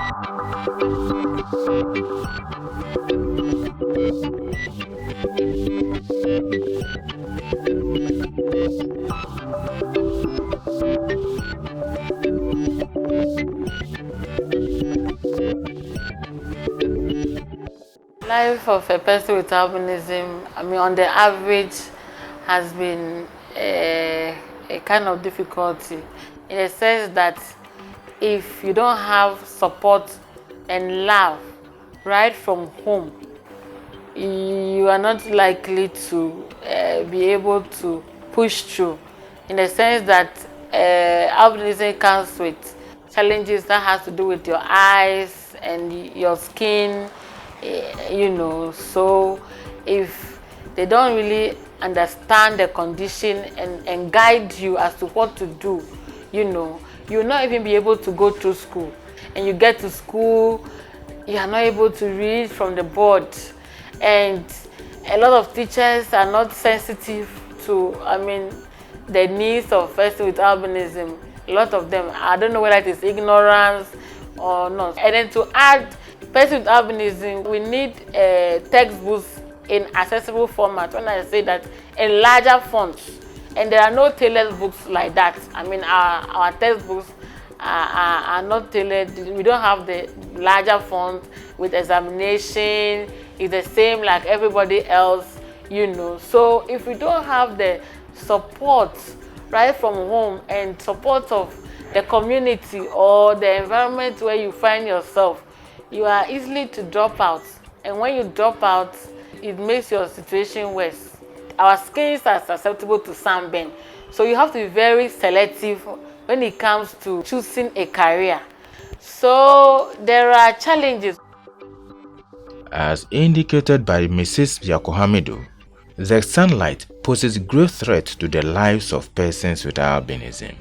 Life of a person with albinism, I mean, on the average, has been a kind of difficulty in the sense that if you don't have support and love right from home, you are not likely to be able to push through, in the sense that albinism comes with challenges that has to do with your eyes and your skin, you know. So if they don't really understand the condition and guide you as to what to do, you know, you'll not even be able to go through school. And you get to school, you are not able to read from the board. And a lot of teachers are not sensitive to, I mean, the needs of person with albinism. A lot of them, I don't know whether it is ignorance or not. And then to add, person with albinism, we need textbooks in accessible format. When I say that, in larger fonts. And there are no tailored books like that. I mean, our textbooks are not tailored. We don't have the larger font with examination. It's the same like everybody else, you know. So if we don't have the support right from home and support of the community or the environment where you find yourself, you are easily to drop out. And when you drop out, it makes your situation worse. Our skins are susceptible to sunburn. So you have to be very selective when it comes to choosing a career. So there are challenges. As indicated by Mrs. Yakohamidu, the sunlight poses great threat to the lives of persons with albinism.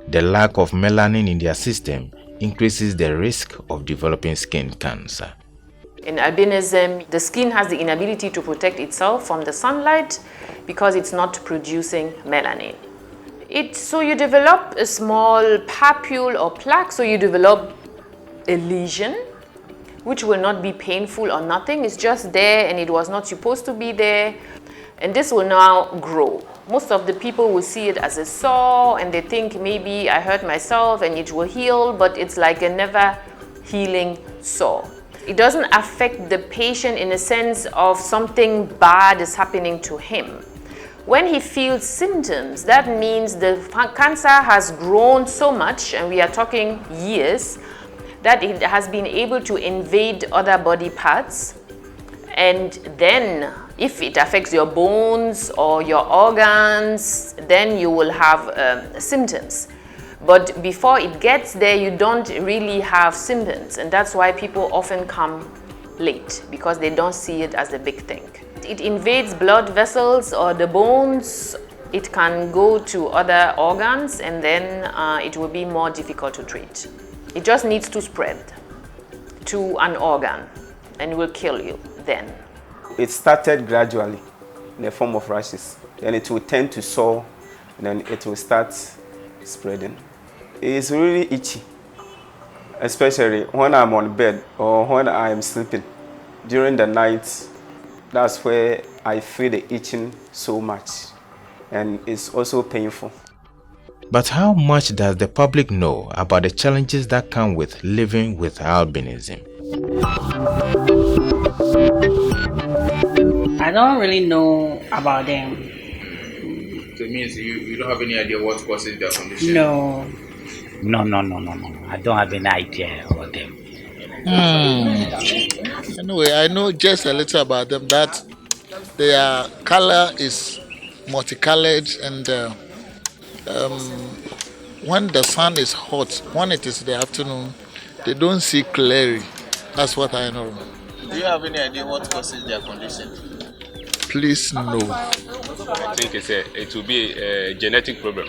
The lack of melanin in their system increases the risk of developing skin cancer. In albinism, the skin has the inability to protect itself from the sunlight because it's not producing melanin. So you develop a small papule or plaque, so you develop a lesion, which will not be painful or nothing. It's just there and it was not supposed to be there. And this will now grow. Most of the people will see it as a sore and they think maybe I hurt myself and it will heal, but it's like a never healing sore. It doesn't affect the patient in a sense of something bad is happening to him. When he feels symptoms, that means the cancer has grown so much, and we are talking years, that it has been able to invade other body parts. And then if it affects your bones or your organs, then you will have symptoms. But before it gets there, you don't really have symptoms. And that's why people often come late, because they don't see it as a big thing. It invades blood vessels or the bones. It can go to other organs, and then it will be more difficult to treat. It just needs to spread to an organ and will kill you then. It started gradually in the form of rashes. Then it will tend to sore, and then it will start spreading. It's really itchy, especially when I'm on bed or when I'm sleeping. During the night, that's where I feel the itching so much, and it's also painful. But how much does the public know about the challenges that come with living with albinism? I don't really know about them. So it means you don't have any idea what causes their condition? No. No. I don't have any idea about them. Anyway, I know just a little about them, that their color is multicolored, and when the sun is hot, when it is the afternoon, they don't see clearly. That's what I know. Do you have any idea what causes their condition? Please, no. I think it will be a genetic problem.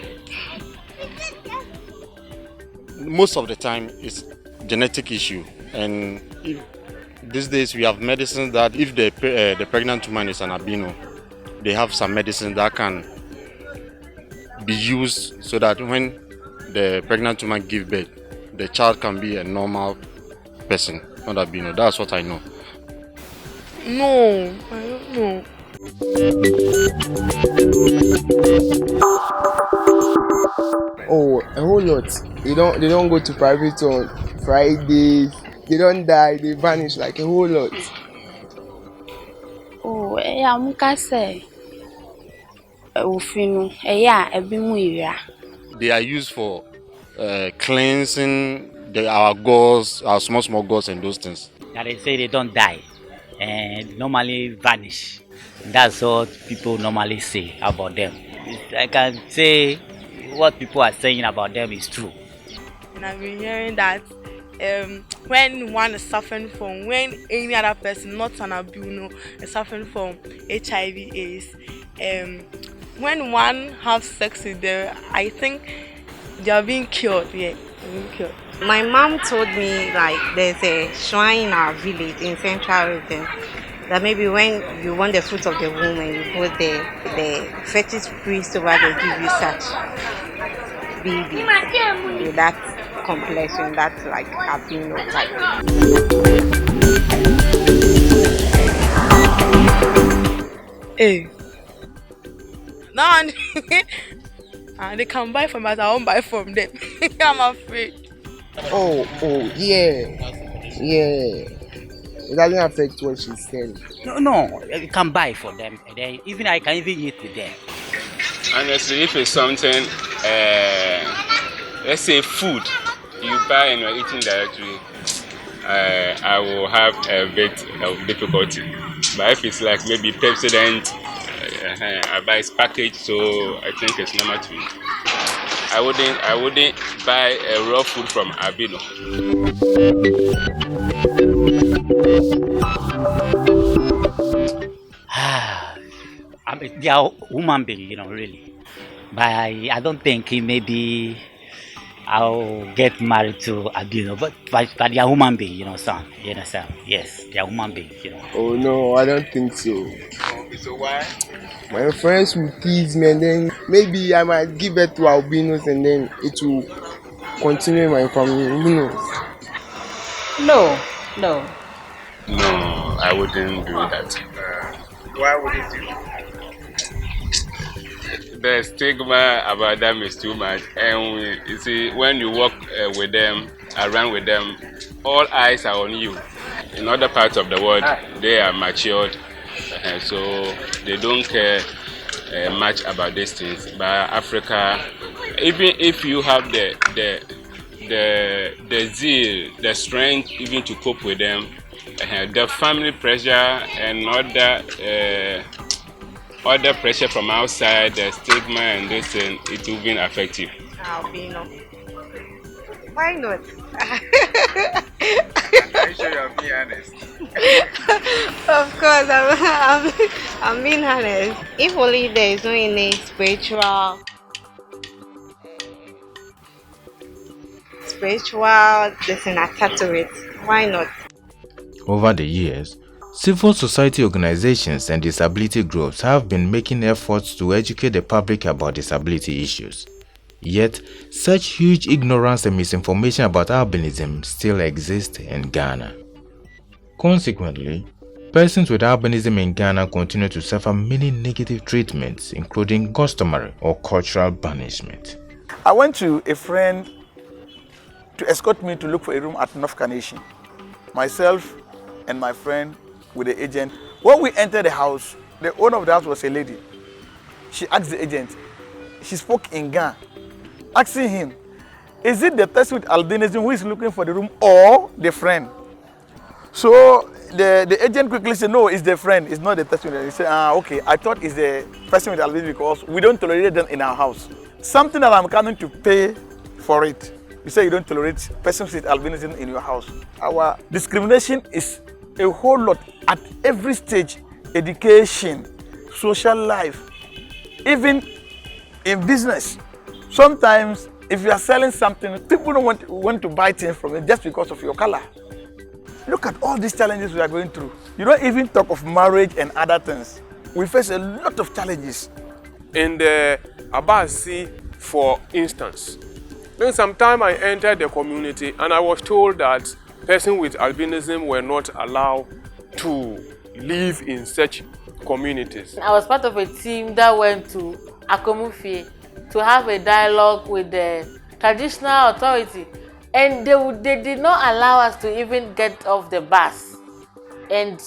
Most of the time, it's genetic issue, and these days we have medicines that if the pregnant woman is an albino, they have some medicine that can be used so that when the pregnant woman gives birth, the child can be a normal person, not albino. That's what I know. No, I don't know. Oh, a whole lot. They don't go to private on Fridays. They don't die. They vanish like a whole lot. Oh, I'm gonna say. They are used for cleansing our gods, our small gods and those things. Now they say they don't die and normally vanish. That's what people normally say about them. I can say what people are saying about them is true. And I've been hearing that when one is suffering from, when any other person, not an albino, is suffering from HIV/AIDS, when one has sex with them, I think they are being cured. Yeah, being cured. My mom told me like there's a shrine in our village in Central Region that maybe when you want the fruit of the womb and you go there, the fetish priest over there give you such baby with that complexion, that's like albino type. Hey. No, they can buy from us, I won't buy from them. I'm afraid. Oh, yeah. It doesn't affect what she's saying. No, you can buy for them. And then even I can even eat with them. Honestly, if it's something, let's say food, you buy and you're eating directly, I will have a bit of difficulty. But if it's like maybe Pepsodent, I buy it's packaged, so I think it's normal to me. I wouldn't buy a raw food from albino. They are human beings, really. But I don't think maybe I'll get married to albino. But they are human beings, son. You understand? Yes, they are human beings, Oh no, I don't think so. So why? My friends will tease me, and then maybe I might give birth to albinos, and then it will continue in my family. Who knows? No. No, I wouldn't do that. Why would you do? The stigma about them is too much, and you see, when you walk with them, around with them, all eyes are on you. In other parts of the world, they are matured, so they don't care much about these things. But Africa, even if you have the zeal, the strength, even to cope with them, the family pressure and other pressure from outside, the stigma and this thing, it will be affect you. Albino. Why not? Are you sure you're being honest? Of course, I'm being honest. If only there is no any spiritual there's an attached to it. Why not? Over the years, civil society organizations and disability groups have been making efforts to educate the public about disability issues. Yet, such huge ignorance and misinformation about albinism still exist in Ghana. Consequently, persons with albinism in Ghana continue to suffer many negative treatments, including customary or cultural banishment. I went to a friend to escort me to look for a room at North Carnation. Myself and my friend with the agent. When we entered the house, the owner of the house was a lady. She asked the agent, she spoke in Ghana, asking him, is it the person with albinism who is looking for the room or the friend? So the agent quickly said, no, it's the friend, it's not the person. He said, okay, I thought it's the person with albinism because we don't tolerate them in our house. Something that I'm coming to pay for it. You say you don't tolerate persons with albinism in your house. Our discrimination is a whole lot at every stage: education, social life, even in business. Sometimes if you are selling something, people don't want to buy things from it just because of your color. Look at all these challenges we are going through. You don't even talk of marriage and other things. We face a lot of challenges. In the Abasi, for instance, Then sometime I entered the community and I was told that persons with albinism were not allowed to live in such communities. I was part of a team that went to Akomufie to have a dialogue with the traditional authority, and they did not allow us to even get off the bus, and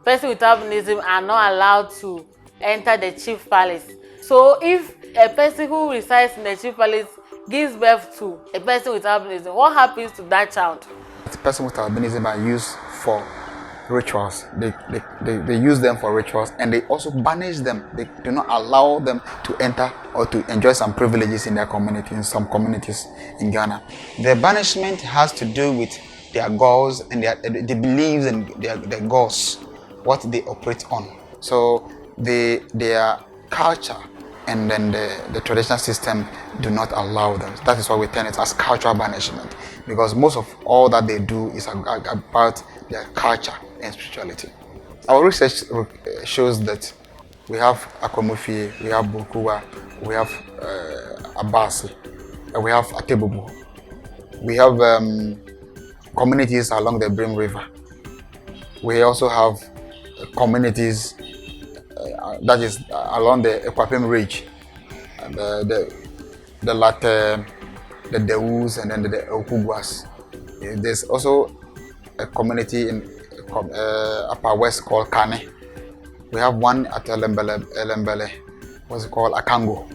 persons with albinism are not allowed to enter the chief palace. So if a person who resides in the chief palace gives birth to a person with albinism, what happens to that child? The person with albinism are used for rituals. They use them for rituals, and they also banish them. They do not allow them to enter or to enjoy some privileges in their community, in some communities in Ghana. The banishment has to do with their goals and the beliefs and their goals, what they operate on. So their culture and then the traditional system do not allow them. That is why we term it as cultural banishment, because most of all that they do is about their culture and spirituality. Our research shows that we have Akomufie, we have Bukuwa, we have Abasi, we have Atebubu, we have communities along the Brim River. We also have communities that is along the Ekwapim Ridge, and the latter, the Deus, and then the Okugwas. There's also a community in Upper West called Kane. We have one at Elembele, what's it called, Akango,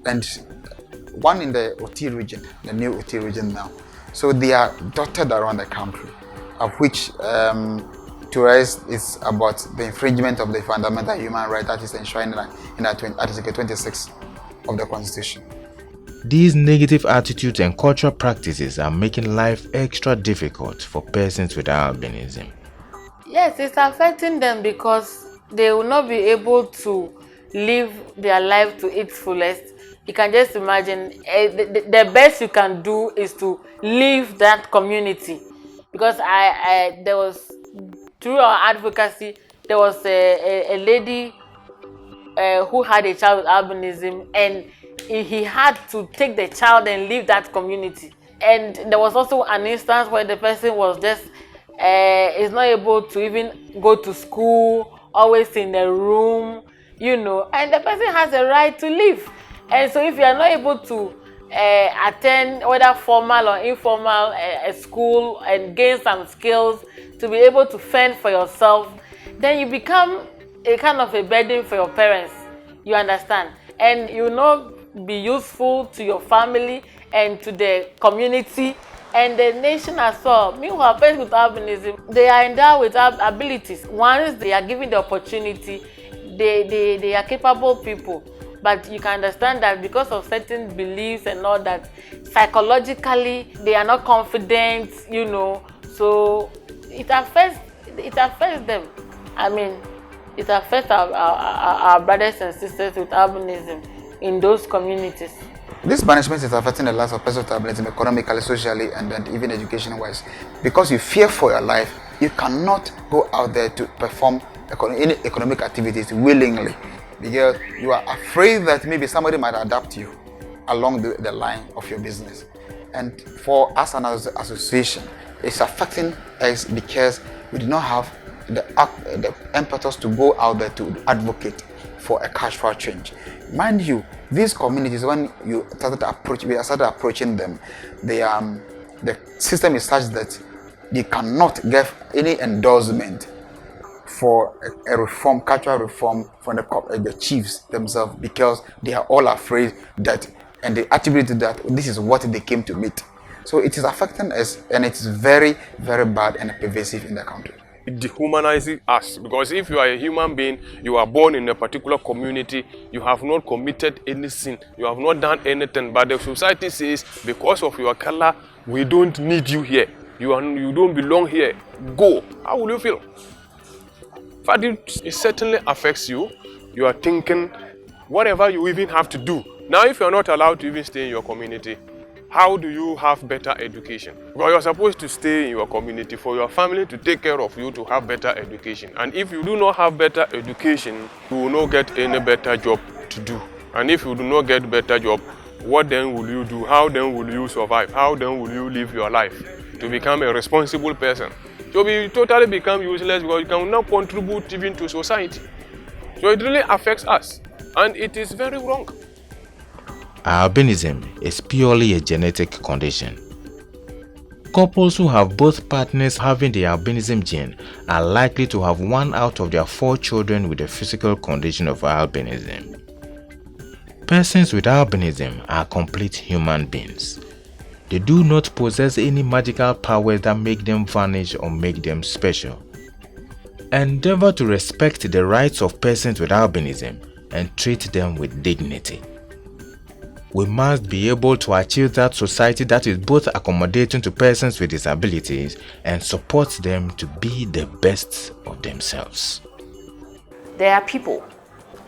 and one in the Oti region, the new Oti region now. So they are dotted around the country, of which tourist is about the infringement of the fundamental human right that is enshrined in Article 26 of the Constitution. These negative attitudes and cultural practices are making life extra difficult for persons with albinism. Yes, it's affecting them because they will not be able to live their life to its fullest. You can just imagine the best you can do is to leave that community, because there was, through our advocacy, there was a lady who had a child with albinism, and he had to take the child and leave that community. And there was also an instance where the person was just is not able to even go to school, always in the room, and the person has a right to live. And so if you are not able to attend whether formal or informal school and gain some skills to be able to fend for yourself, then you become a kind of a burden for your parents, you understand, and you will not be useful to your family and to the community and the nation as well. Meanwhile, persons with albinism, they are endowed with abilities. Once they are given the opportunity, they are capable people. But you can understand that because of certain beliefs and all that, psychologically they are not confident, so it affects them. I mean, it affects our brothers and sisters with albinism in those communities. This banishment is affecting the lives of persons with albinism economically, socially, and then even education-wise. Because you fear for your life, you cannot go out there to perform any economic activities willingly, because you are afraid that maybe somebody might adapt you along the line of your business. And for us and as an association, it's affecting us because we do not have the impetus to go out there to advocate for a cultural change. Mind you, these communities, when we started approaching them, the system is such that they cannot get any endorsement for a reform, cultural reform from the chiefs themselves, because they are all afraid that, and they attribute that this is what they came to meet. So it is affecting us, and it's very, very bad and pervasive in the country. It dehumanizes us, because if you are a human being, you are born in a particular community, you have not committed any sin, you have not done anything, but the society says because of your color, we don't need you here, you don't belong here, go. How will you feel? But it certainly affects you. You are thinking whatever you even have to do. Now if you are not allowed to even stay in your community, how do you have better education? Because you are supposed to stay in your community for your family to take care of you, to have better education. And if you do not have better education, you will not get any better job to do. And if you do not get better job, what then will you do? How then will you survive? How then will you live your life to become a responsible person? So we totally become useless because you cannot contribute even to society. So it really affects us, and it is very wrong. Albinism is purely a genetic condition. Couples who have both partners having the albinism gene are likely to have 1 out of their 4 children with the physical condition of albinism. Persons with albinism are complete human beings. They do not possess any magical powers that make them vanish or make them special. Endeavor to respect the rights of persons with albinism and treat them with dignity. We must be able to achieve that society that is both accommodating to persons with disabilities and supports them to be the best of themselves. There are people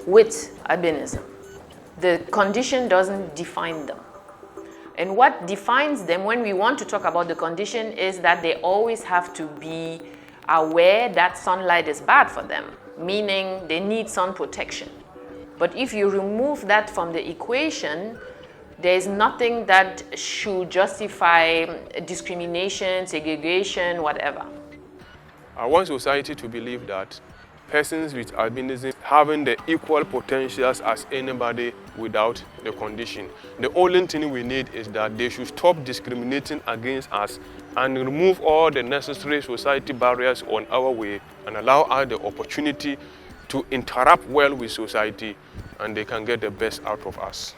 with albinism. The condition doesn't define them. And what defines them when we want to talk about the condition is that they always have to be aware that sunlight is bad for them, meaning they need sun protection. But if you remove that from the equation, there is nothing that should justify discrimination, segregation, whatever. I want society to believe that persons with albinism having the equal potentials as anybody without the condition. The only thing we need is that they should stop discriminating against us and remove all the necessary society barriers on our way and allow us the opportunity to interact well with society, and they can get the best out of us.